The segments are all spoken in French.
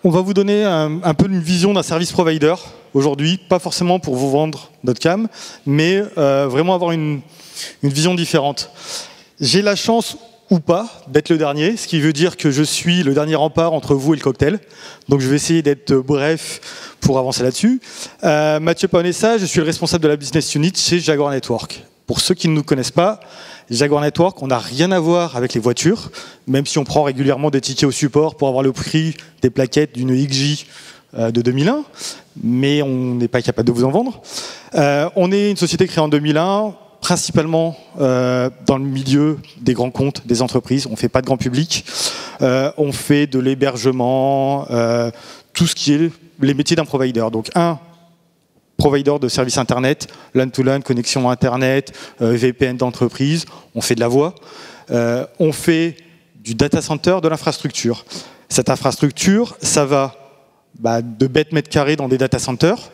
On va vous donner un peu une vision d'un service provider aujourd'hui, pas forcément pour vous vendre notre cam, mais vraiment avoir une vision différente. J'ai la chance ou pas d'être le dernier, ce qui veut dire que je suis le dernier rempart entre vous et le cocktail. Donc je vais essayer d'être bref pour avancer là-dessus. Mathieu Paonessa, je suis le responsable de la business unit chez Jaguar Network. Pour ceux qui ne nous connaissent pas, Jaguar Network, on n'a rien à voir avec les voitures, même si on prend régulièrement des tickets au support pour avoir le prix des plaquettes d'une XJ de 2001, mais on n'est pas capable de vous en vendre. On est une société créée en 2001, principalement dans le milieu des grands comptes, des entreprises. On ne fait pas de grand public. On fait de l'hébergement, tout ce qui est les métiers d'un provider. Donc provider de services Internet, LAN-to-LAN, connexion Internet, VPN d'entreprise, on fait de la voix. On fait du data center, de l'infrastructure. Cette infrastructure, ça va de bêtes mètres carrés dans des data centers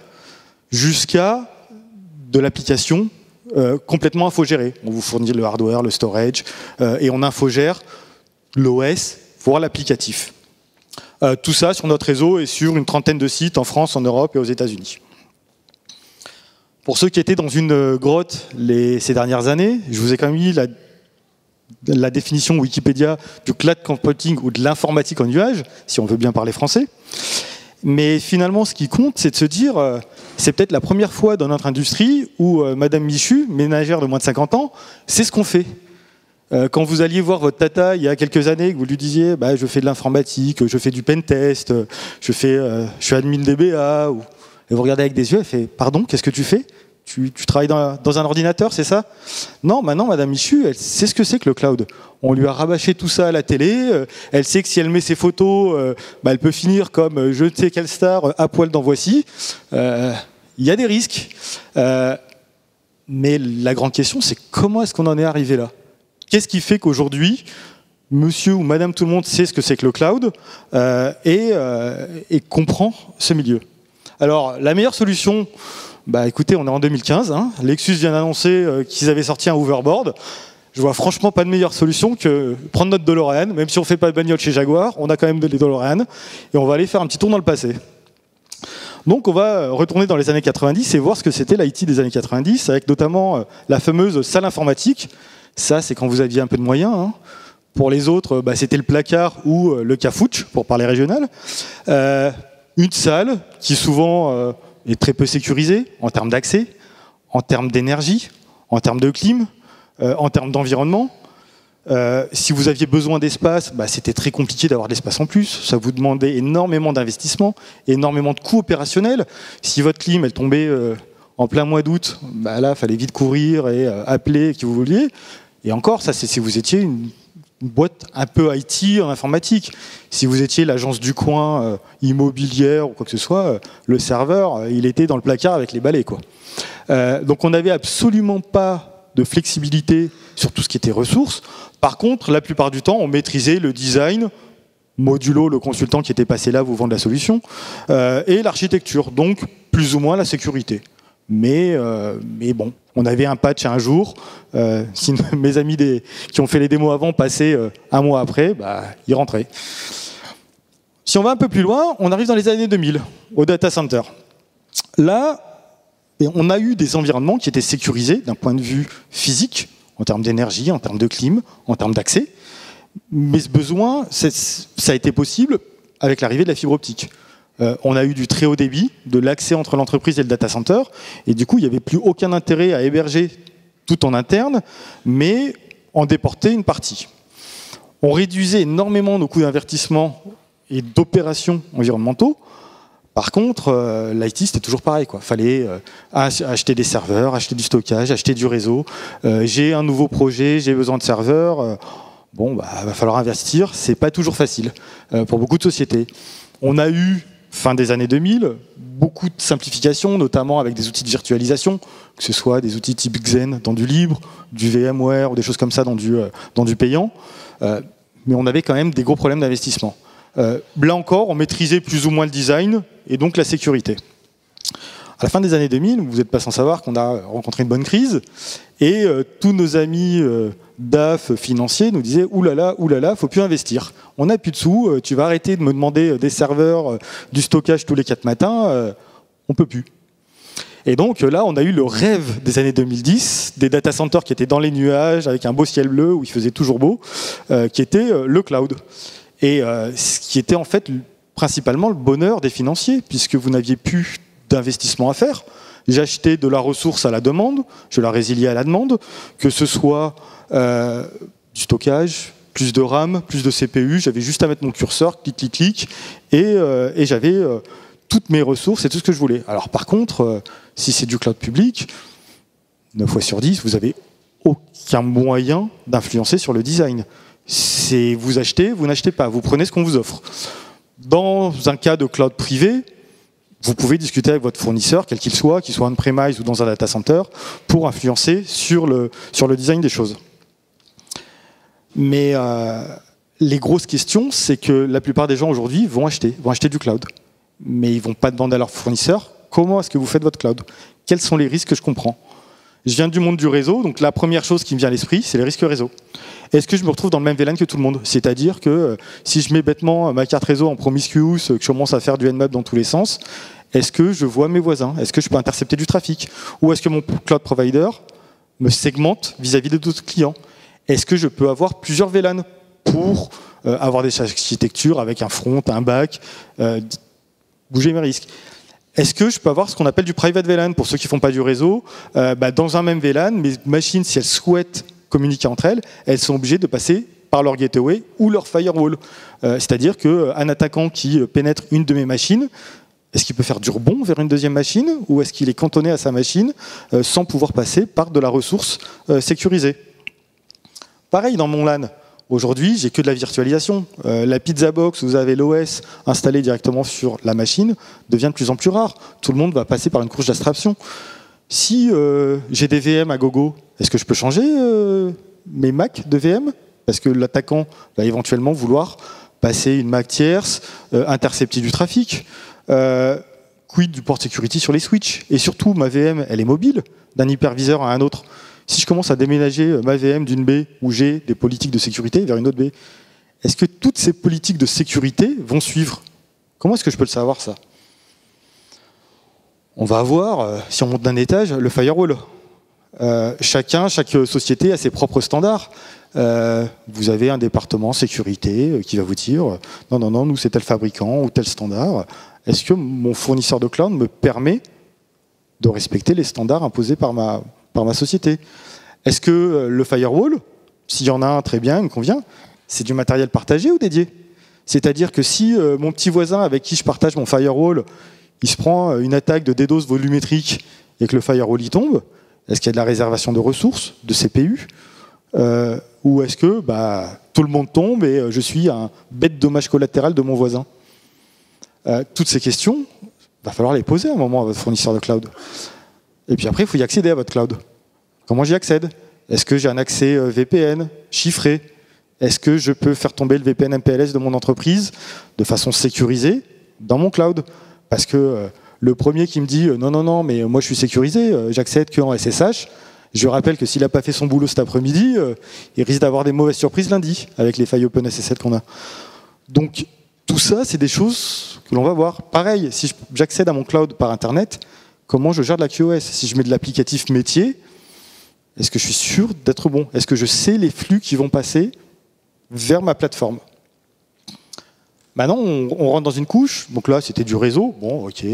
jusqu'à de l'application complètement infogérée. On vous fournit le hardware, le storage, et on infogère l'OS, voire l'applicatif. Tout ça sur notre réseau et sur une trentaine de sites en France, en Europe et aux États-Unis. Pour ceux qui étaient dans une grotte ces dernières années, je vous ai quand même mis la définition Wikipédia du cloud computing ou de l'informatique en nuage, si on veut bien parler français. Mais finalement, ce qui compte, c'est de se dire, c'est peut-être la première fois dans notre industrie où Madame Michu, ménagère de moins de 50 ans, c'est ce qu'on fait. Quand vous alliez voir votre tata il y a quelques années, que vous lui disiez, je fais de l'informatique, je fais du pentest, je suis admin DBA, et vous regardez avec des yeux, elle fait « Pardon, qu'est-ce que tu fais ? Tu travailles dans un ordinateur, c'est ça ?» Non, maintenant, Madame Michu, elle sait ce que c'est que le cloud. On lui a rabâché tout ça à la télé. Elle sait que si elle met ses photos, elle peut finir comme je ne sais quelle star à poil dans Voici. Il y a des risques. Mais la grande question, c'est comment est-ce qu'on en est arrivé là ? Qu'est-ce qui fait qu'aujourd'hui, monsieur ou madame tout le monde sait ce que c'est que le cloud et comprend ce milieu ? Alors, la meilleure solution, écoutez, on est en 2015. Lexus vient d'annoncer qu'ils avaient sorti un hoverboard. Je vois franchement pas de meilleure solution que prendre notre DeLorean. Même si on ne fait pas de bagnole chez Jaguar, on a quand même des DeLorean. Et on va aller faire un petit tour dans le passé. Donc, on va retourner dans les années 90 et voir ce que c'était l'IT des années 90, avec notamment la fameuse salle informatique. Ça, c'est quand vous aviez un peu de moyens. Pour les autres, c'était le placard ou le cafouche, pour parler régional. Une salle qui souvent est très peu sécurisée en termes d'accès, en termes d'énergie, en termes de clim, en termes d'environnement. Si vous aviez besoin d'espace, c'était très compliqué d'avoir de l'espace en plus. Ça vous demandait énormément d'investissement, énormément de coûts opérationnels. Si votre clim elle tombait en plein mois d'août, là, il fallait vite courir et appeler qui vous vouliez. Et encore, ça, c'est si vous étiez une boîte un peu IT en informatique. Si vous étiez l'agence du coin immobilière ou quoi que ce soit, le serveur, il était dans le placard avec les balais, quoi. Donc on n'avait absolument pas de flexibilité sur tout ce qui était ressources. Par contre, la plupart du temps, on maîtrisait le design, modulo, le consultant qui était passé là vous vendre la solution, et l'architecture, donc plus ou moins la sécurité. Mais bon, on avait un patch un jour. Si mes amis qui ont fait les démos avant passaient un mois après, ils rentraient. Si on va un peu plus loin, on arrive dans les années 2000, au data center. Là, on a eu des environnements qui étaient sécurisés d'un point de vue physique, en termes d'énergie, en termes de clim, en termes d'accès. Mais ce besoin, ça a été possible avec l'arrivée de la fibre optique. On a eu du très haut débit, de l'accès entre l'entreprise et le data center, et du coup, il n'y avait plus aucun intérêt à héberger tout en interne, mais en déporter une partie. On réduisait énormément nos coûts d'investissement et d'opérations environnementaux. Par contre, l'IT, c'était toujours pareil, quoi. Fallait acheter des serveurs, acheter du stockage, acheter du réseau. J'ai un nouveau projet, j'ai besoin de serveurs. Va falloir investir. C'est pas toujours facile pour beaucoup de sociétés. On a eu fin des années 2000, beaucoup de simplifications, notamment avec des outils de virtualisation, que ce soit des outils type Xen dans du libre, du VMware ou des choses comme ça dans du payant. Mais on avait quand même des gros problèmes d'investissement. Là encore, on maîtrisait plus ou moins le design et donc la sécurité. À la fin des années 2000, vous n'êtes pas sans savoir qu'on a rencontré une bonne crise, et tous nos amis DAF financiers nous disaient « oulala, faut plus investir. On n'a plus de sous, tu vas arrêter de me demander des serveurs, du stockage tous les 4 matins, on peut plus. » Et donc là, on a eu le rêve des années 2010, des data centers qui étaient dans les nuages, avec un beau ciel bleu, où il faisait toujours beau, qui était le cloud. Et ce qui était en fait principalement le bonheur des financiers, puisque vous n'aviez plus d'investissement à faire. J'achetais de la ressource à la demande, je la résiliais à la demande, que ce soit du stockage, plus de RAM, plus de CPU, j'avais juste à mettre mon curseur, clic, clic, clic, et j'avais toutes mes ressources et tout ce que je voulais. Alors par contre, si c'est du cloud public, 9 fois sur 10, vous n'avez aucun moyen d'influencer sur le design. C'est vous achetez, vous n'achetez pas, vous prenez ce qu'on vous offre. Dans un cas de cloud privé, vous pouvez discuter avec votre fournisseur, quel qu'il soit on-premise ou dans un data center, pour influencer sur le design des choses. Mais les grosses questions, c'est que la plupart des gens aujourd'hui vont acheter du cloud. Mais ils ne vont pas demander à leur fournisseur comment est-ce que vous faites votre cloud. Quels sont les risques que je comprends? Je viens du monde du réseau, donc la première chose qui me vient à l'esprit, c'est les risques réseau. Est-ce que je me retrouve dans le même VLAN que tout le monde? C'est-à-dire que si je mets bêtement ma carte réseau en promiscuous, que je commence à faire du Nmap dans tous les sens, est-ce que je vois mes voisins? Est-ce que je peux intercepter du trafic? Ou est-ce que mon cloud provider me segmente vis-à-vis de d'autres clients? Est-ce que je peux avoir plusieurs VLAN pour avoir des architectures avec un front, un back, bouger mes risques? Est-ce que je peux avoir ce qu'on appelle du private VLAN pour ceux qui ne font pas du réseau? Dans un même VLAN, mes machines, si elles souhaitent communiquer entre elles, elles sont obligées de passer par leur gateway ou leur firewall. C'est-à-dire qu'un attaquant qui pénètre une de mes machines, est-ce qu'il peut faire du rebond vers une deuxième machine ou est-ce qu'il est cantonné à sa machine sans pouvoir passer par de la ressource sécurisée? Pareil dans mon LAN. Aujourd'hui, j'ai que de la virtualisation. La pizza box où vous avez l'OS installé directement sur la machine devient de plus en plus rare. Tout le monde va passer par une couche d'abstraction. Si j'ai des VM à gogo, est-ce que je peux changer mes Mac de VM? Parce que l'attaquant va éventuellement vouloir passer une Mac tierce, intercepter du trafic. Quid du port security sur les switches? Et surtout, ma VM, elle est mobile, d'un hyperviseur à un autre. Si je commence à déménager ma VM d'une baie où j'ai des politiques de sécurité vers une autre baie, est-ce que toutes ces politiques de sécurité vont suivre? Comment est-ce que je peux le savoir, ça? On va avoir, si on monte d'un étage, le firewall. Chaque société a ses propres standards. Vous avez un département sécurité qui va vous dire « Non, nous c'est tel fabricant ou tel standard ». Est-ce que mon fournisseur de cloud me permet de respecter les standards imposés par ma société? Est-ce que le firewall, s'il y en a un, très bien, il me convient, c'est du matériel partagé ou dédié? C'est-à-dire que si mon petit voisin avec qui je partage mon firewall, il se prend une attaque de DDoS volumétrique et que le firewall y tombe, est-ce qu'il y a de la réservation de ressources, de CPU, ou est-ce que tout le monde tombe et je suis un bête dommage collatéral de mon voisin? Toutes ces questions, il va falloir les poser à un moment à votre fournisseur de cloud. Et puis après, il faut y accéder à votre cloud. Comment j'y accède? Est-ce que j'ai un accès VPN chiffré? Est-ce que je peux faire tomber le VPN MPLS de mon entreprise de façon sécurisée dans mon cloud? Parce que le premier qui me dit non, mais moi je suis sécurisé, j'accède qu'en SSH, je rappelle que s'il n'a pas fait son boulot cet après-midi, il risque d'avoir des mauvaises surprises lundi avec les failles OpenSSL qu'on a. Donc tout ça, c'est des choses que l'on va voir. Pareil, si j'accède à mon cloud par Internet, comment je gère de la QoS? Si je mets de l'applicatif métier, est-ce que je suis sûr d'être bon? Est-ce que je sais les flux qui vont passer vers ma plateforme? Maintenant, on rentre dans une couche. Donc là, c'était du réseau. Bon, ok.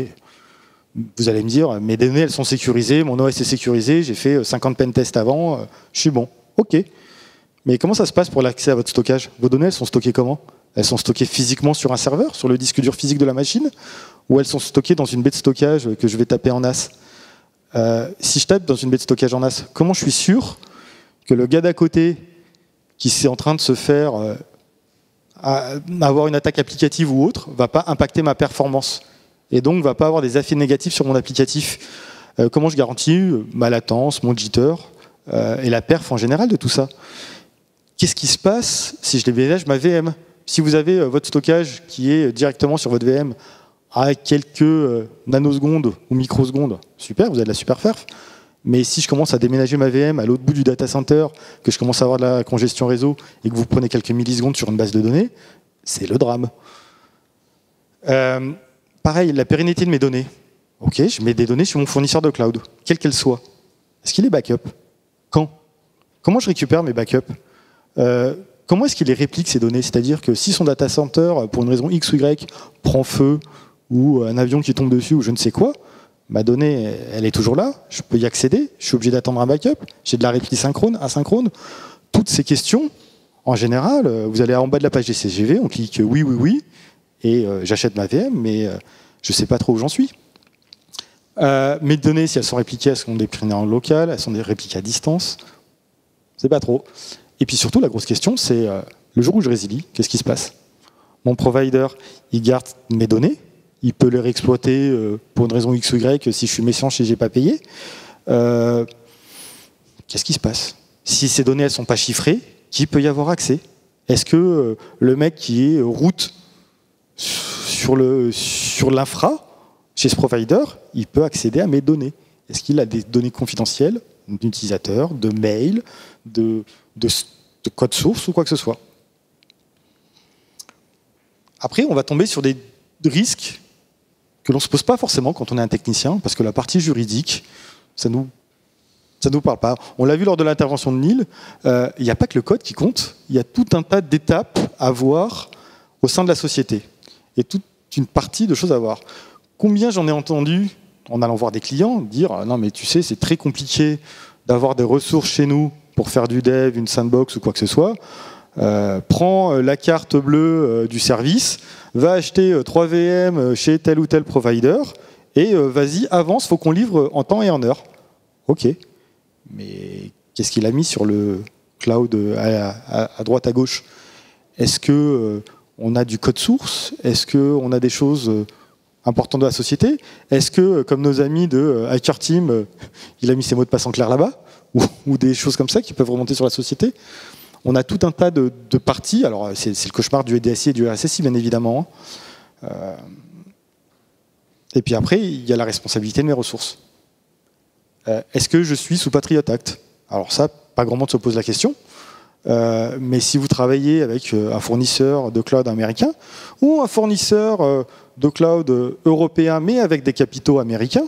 Vous allez me dire, mes données, elles sont sécurisées, mon OS est sécurisé, j'ai fait 50 pentests avant, je suis bon. Ok. Mais comment ça se passe pour l'accès à votre stockage? Vos données, elles sont stockées comment? Elles sont stockées physiquement sur un serveur, sur le disque dur physique de la machine? Ou elles sont stockées dans une baie de stockage que je vais taper en NAS? Si je tape dans une baie de stockage en NAS, comment je suis sûr que le gars d'à côté qui est en train de se faire avoir une attaque applicative ou autre va pas impacter ma performance et donc va pas avoir des effets négatifs sur mon applicatif? Comment je garantis ma latence, mon jitter et la perf en général de tout ça? Qu'est-ce qui se passe si je déménage ma VM? Si vous avez votre stockage qui est directement sur votre VM à quelques nanosecondes ou microsecondes, super, vous avez de la super perf. Mais si je commence à déménager ma VM à l'autre bout du data center, que je commence à avoir de la congestion réseau et que vous prenez quelques millisecondes sur une base de données, c'est le drame. Pareil, la pérennité de mes données. Ok, je mets des données sur mon fournisseur de cloud, quelle qu'elle soit. Est-ce qu'il est backup? Quand? Comment je récupère mes backups? Comment est-ce qu'il les réplique, ces données? C'est-à-dire que si son data center, pour une raison X ou Y, prend feu, ou un avion qui tombe dessus, ou je ne sais quoi, ma donnée, elle est toujours là, je peux y accéder, je suis obligé d'attendre un backup, j'ai de la réplique synchrone, asynchrone. Toutes ces questions, en général, vous allez en bas de la page des CGV, on clique oui, oui, oui, et j'achète ma VM, mais je ne sais pas trop où j'en suis. Mes données, si elles sont répliquées, elles sont déclinées en local, elles sont répliquées à distance, je ne sais pas trop. Et puis surtout, la grosse question, c'est le jour où je résilie, qu'est-ce qui se passe? Mon provider, il garde mes données, il peut les réexploiter pour une raison X ou Y si je suis méchant et je n'ai pas payé. Qu'est-ce qui se passe? Si ces données ne sont pas chiffrées, qui peut y avoir accès? Est-ce que le mec qui est route sur l'infra, chez ce provider, il peut accéder à mes données? Est-ce qu'il a des données confidentielles d'utilisateurs, de mails, de code source ou quoi que ce soit? Après, on va tomber sur des risques que l'on ne se pose pas forcément quand on est un technicien, parce que la partie juridique, ça nous parle pas. On l'a vu lors de l'intervention de Neil, il n'y a pas que le code qui compte, il y a tout un tas d'étapes à voir au sein de la société, et toute une partie de choses à voir. Combien j'en ai entendu, en allant voir des clients, dire « Non mais tu sais, c'est très compliqué d'avoir des ressources chez nous pour faire du dev, une sandbox ou quoi que ce soit. Prends la carte bleue du service, va acheter 3 VM chez tel ou tel provider et vas-y, avance, faut qu'on livre en temps et en heure. » Ok, mais qu'est-ce qu'il a mis sur le cloud à droite, à gauche? Est-ce qu'on a du code source? Est-ce qu'on a des choses importantes de la société? Est-ce que, comme nos amis de Hacker Team, il a mis ses mots de passe en clair là-bas? Ou des choses comme ça qui peuvent remonter sur la société? On a tout un tas de parties. Alors, c'est le cauchemar du DSI et du RSSI, bien évidemment. Et puis après, il y a la responsabilité de mes ressources. Est-ce que je suis sous Patriot Act? Alors ça, pas grand monde se pose la question. Mais si vous travaillez avec un fournisseur de cloud américain ou un fournisseur de cloud européen, mais avec des capitaux américains,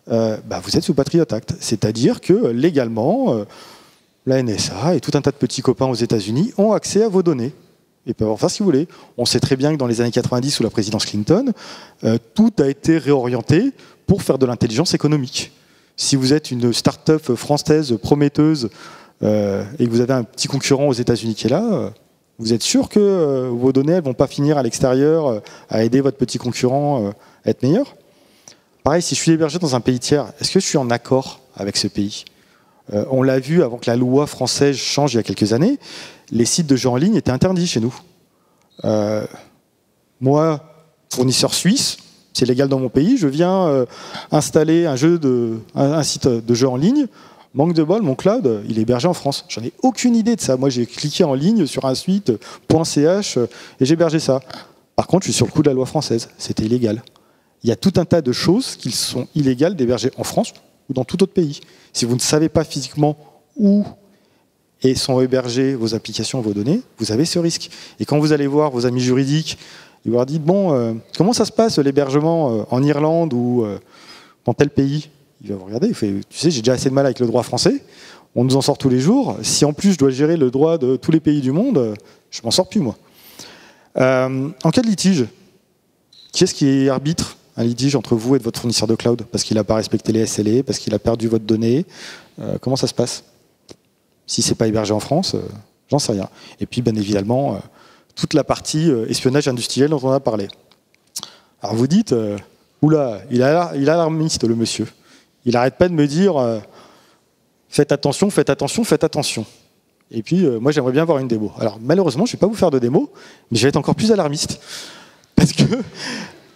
vous êtes sous Patriot Act. C'est-à-dire que légalement, la NSA et tout un tas de petits copains aux États-Unis ont accès à vos données. Et peuvent en faire ce qu'ils voulaient. On sait très bien que dans les années 90, sous la présidence Clinton, tout a été réorienté pour faire de l'intelligence économique. Si vous êtes une start-up française prometteuse et que vous avez un petit concurrent aux États-Unis qui est là, vous êtes sûr que vos données ne vont pas finir à l'extérieur à aider votre petit concurrent à être meilleur? Pareil, si je suis hébergé dans un pays tiers, est-ce que je suis en accord avec ce pays? On l'a vu avant que la loi française change il y a quelques années, les sites de jeux en ligne étaient interdits chez nous. Moi, fournisseur suisse, c'est légal dans mon pays, je viens installer un site de jeu en ligne, manque de bol, mon cloud, il est hébergé en France. J'en ai aucune idée de ça. Moi, j'ai cliqué en ligne sur un site .ch et j'ai hébergé ça. Par contre, je suis sur le coup de la loi française, c'était illégal. Il y a tout un tas de choses qui sont illégales d'héberger en France ou dans tout autre pays. Si vous ne savez pas physiquement où et sont hébergées vos applications, vos données, vous avez ce risque. Et quand vous allez voir vos amis juridiques, ils vous disent bon, comment ça se passe l'hébergement en Irlande ou dans tel pays? Il va vous regarder, il fait, tu sais, j'ai déjà assez de mal avec le droit français, on nous en sort tous les jours, si en plus je dois gérer le droit de tous les pays du monde, je m'en sors plus moi. En cas de litige, qui est-ce qui arbitre un litige entre vous et votre fournisseur de cloud? Parce qu'il n'a pas respecté les SLA, parce qu'il a perdu votre donnée, comment ça se passe? Si c'est pas hébergé en France, j'en sais rien. Et puis, bien évidemment, toute la partie espionnage industriel dont on a parlé. Alors vous dites, oula, il a alarmiste le monsieur. Il n'arrête pas de me dire, faites attention, faites attention, faites attention. Et puis, moi, j'aimerais bien avoir une démo. Alors, malheureusement, je ne vais pas vous faire de démo, mais je vais être encore plus alarmiste. Parce que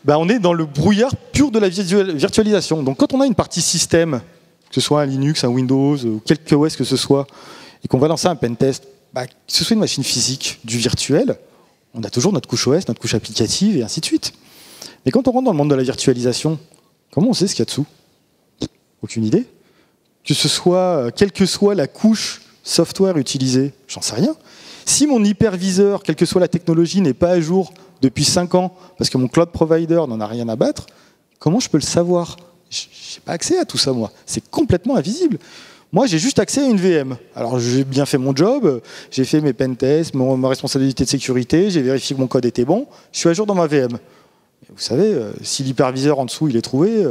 on est dans le brouillard pur de la virtualisation. Donc, quand on a une partie système, que ce soit un Linux, un Windows, ou quelque OS que ce soit, et qu'on va lancer un pentest, que ce soit une machine physique, du virtuel, on a toujours notre couche OS, notre couche applicative, et ainsi de suite. Mais quand on rentre dans le monde de la virtualisation, comment on sait ce qu'il y a dessous? Aucune idée. Quelle que soit la couche software utilisée, j'en sais rien. Si mon hyperviseur, quelle que soit la technologie, n'est pas à jour depuis 5 ans, parce que mon cloud provider n'en a rien à battre, comment je peux le savoir? Je n'ai pas accès à tout ça, moi. C'est complètement invisible. Moi, j'ai juste accès à une VM. Alors, j'ai bien fait mon job, j'ai fait mes pentests, ma responsabilité de sécurité, j'ai vérifié que mon code était bon, je suis à jour dans ma VM. Vous savez, si l'hyperviseur en dessous, il est trouvé,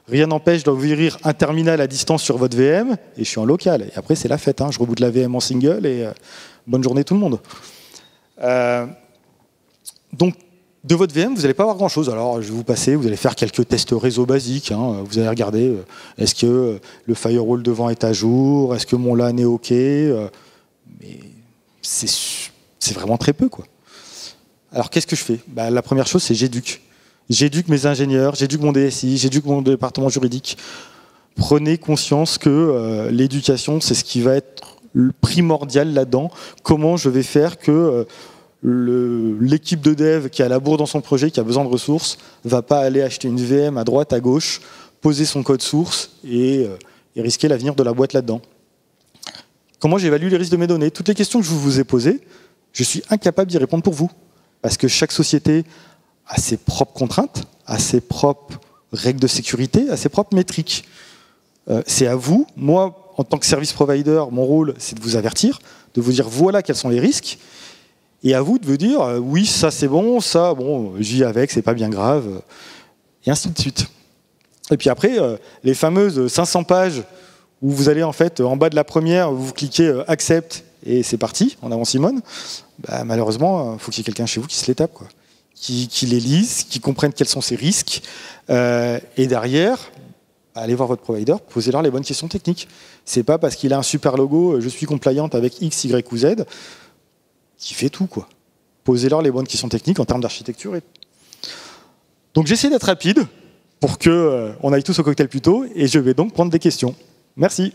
rien n'empêche d'ouvrir un terminal à distance sur votre VM, et je suis en local. Et après, c'est la fête. Je reboot la VM en single, et bonne journée tout le monde. Donc, de votre VM, vous n'allez pas avoir grand-chose. Alors, je vais vous passer, vous allez faire quelques tests réseau basiques. Vous allez regarder, est-ce que le firewall devant est à jour? Est-ce que mon LAN est OK? Mais c'est vraiment très peu, quoi. Alors, qu'est-ce que je fais? La première chose, c'est j'éduque. J'éduque mes ingénieurs, j'éduque mon DSI, j'éduque mon département juridique. Prenez conscience que l'éducation, c'est ce qui va être primordial là-dedans. Comment je vais faire que l'équipe de dev qui a la bourre dans son projet, qui a besoin de ressources, va pas aller acheter une VM à droite, à gauche, poser son code source et risquer l'avenir de la boîte là-dedans. Comment j'évalue les risques de mes données? Toutes les questions que je vous ai posées, je suis incapable d'y répondre pour vous. Parce que chaque société a ses propres contraintes, a ses propres règles de sécurité, a ses propres métriques. C'est à vous, moi, en tant que service provider, mon rôle, c'est de vous avertir, de vous dire voilà quels sont les risques, et à vous de vous dire oui, ça c'est bon, ça, bon, j'y vais avec, c'est pas bien grave, et ainsi de suite. Et puis après, les fameuses 500 pages où vous allez en fait, en bas de la première, vous cliquez accept, et c'est parti, en avant Simone, malheureusement, il faut qu'il y ait quelqu'un chez vous qui se les tape, quoi. Qui les lise, qui comprenne quels sont ces risques, et derrière, allez voir votre provider, posez-leur les bonnes questions techniques. C'est pas parce qu'il a un super logo, je suis compliant avec X, Y ou Z, qui fait tout, quoi. Posez-leur les bonnes questions techniques en termes d'architecture. Donc j'essaie d'être rapide pour qu'on aille tous au cocktail plus tôt, et je vais donc prendre des questions. Merci.